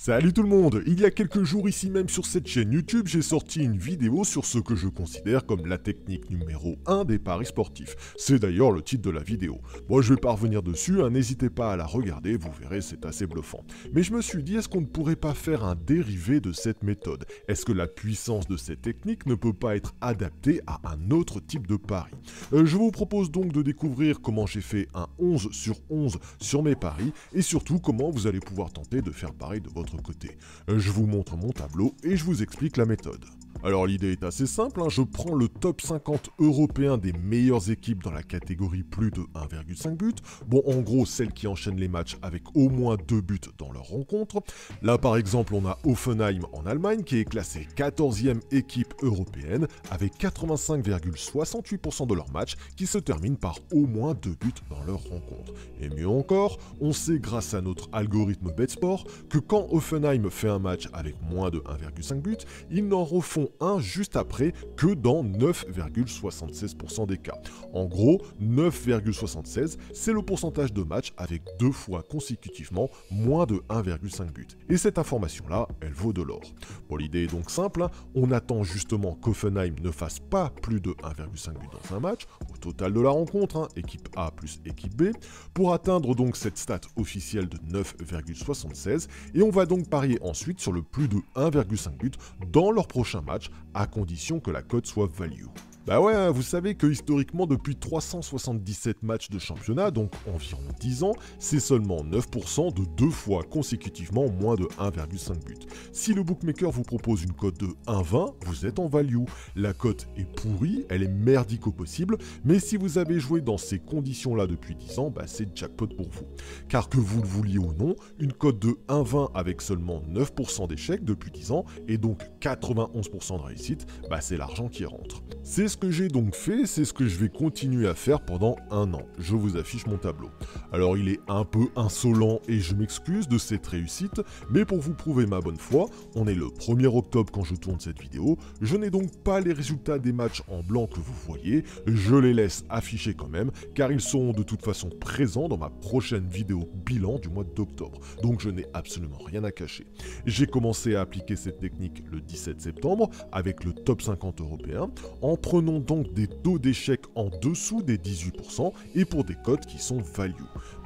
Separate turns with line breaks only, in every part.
Salut tout le monde! Il y a quelques jours ici même sur cette chaîne YouTube, j'ai sorti une vidéo sur ce que je considère comme la technique numéro 1 des paris sportifs. C'est d'ailleurs le titre de la vidéo. Moi je vais pas revenir dessus, hein, n'hésitez pas à la regarder, vous verrez c'est assez bluffant. Mais je me suis dit, est-ce qu'on ne pourrait pas faire un dérivé de cette méthode? Est-ce que la puissance de cette technique ne peut pas être adaptée à un autre type de pari? Je vous propose donc de découvrir comment j'ai fait un 11 sur 11 sur mes paris et surtout comment vous allez pouvoir tenter de faire pareil de votre côté. Je vous montre mon tableau et je vous explique la méthode. Alors l'idée est assez simple, je prends le top 50 européen des meilleures équipes dans la catégorie plus de 1,5 buts. Bon, en gros, celles qui enchaînent les matchs avec au moins 2 buts dans leur rencontre. Là, par exemple, on a Hoffenheim en Allemagne qui est classée 14e équipe européenne avec 85,68% de leurs matchs qui se terminent par au moins 2 buts dans leur rencontre. Et mieux encore, on sait grâce à notre algorithme BetSport que quand Hoffenheim fait un match avec moins de 1,5 buts, ils n'en refont un juste après que dans 9,76% des cas. En gros, 9,76 c'est le pourcentage de matchs avec 2 fois consécutivement moins de 1,5 but. Et cette information-là, elle vaut de l'or. Bon, l'idée est donc simple, on attend justement qu'Hoffenheim ne fasse pas plus de 1,5 but dans un match, au total de la rencontre, équipe A plus équipe B, pour atteindre donc cette stat officielle de 9,76, et on va donc parier ensuite sur le plus de 1,5 but dans leur prochain match, à condition que la cote soit value. Bah ouais, vous savez que historiquement, depuis 377 matchs de championnat, donc environ 10 ans, c'est seulement 9% de 2 fois consécutivement moins de 1,5 but. Si le bookmaker vous propose une cote de 1,20, vous êtes en value. La cote est pourrie, elle est merdique au possible, mais si vous avez joué dans ces conditions-là depuis 10 ans, bah c'est jackpot pour vous. Car que vous le vouliez ou non, une cote de 1,20 avec seulement 9% d'échecs depuis 10 ans, et donc 91% de réussite, bah c'est l'argent qui rentre. C'est ce que j'ai donc fait, c'est ce que je vais continuer à faire pendant un an. Je vous affiche mon tableau. Alors il est un peu insolent et je m'excuse de cette réussite, mais pour vous prouver ma bonne foi, on est le 1er octobre quand je tourne cette vidéo, je n'ai donc pas les résultats des matchs en blanc que vous voyez, je les laisse afficher quand même, car ils seront de toute façon présents dans ma prochaine vidéo bilan du mois d'octobre, donc je n'ai absolument rien à cacher. J'ai commencé à appliquer cette technique le 17 septembre avec le top 50 européen, en prenons donc des taux d'échec en dessous des 18% et pour des cotes qui sont value.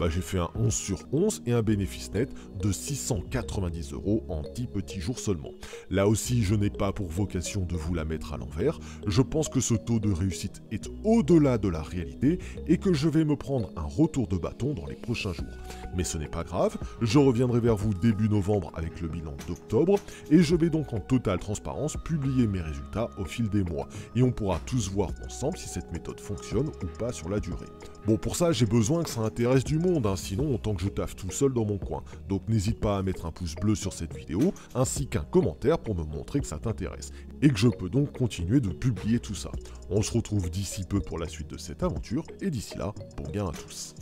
J'ai fait un 11 sur 11 et un bénéfice net de 690 € en 10 petits jours seulement. Là aussi, je n'ai pas pour vocation de vous la mettre à l'envers. Je pense que ce taux de réussite est au-delà de la réalité et que je vais me prendre un retour de bâton dans les prochains jours. Mais ce n'est pas grave, je reviendrai vers vous début novembre avec le bilan d'octobre et je vais donc en totale transparence publier mes résultats au fil des mois. Et on pourra tous voir ensemble si cette méthode fonctionne ou pas sur la durée. Bon, pour ça, j'ai besoin que ça intéresse du monde, sinon autant que je taffe tout seul dans mon coin. Donc n'hésite pas à mettre un pouce bleu sur cette vidéo, ainsi qu'un commentaire pour me montrer que ça t'intéresse, et que je peux donc continuer de publier tout ça. On se retrouve d'ici peu pour la suite de cette aventure, et d'ici là, bon gain à tous.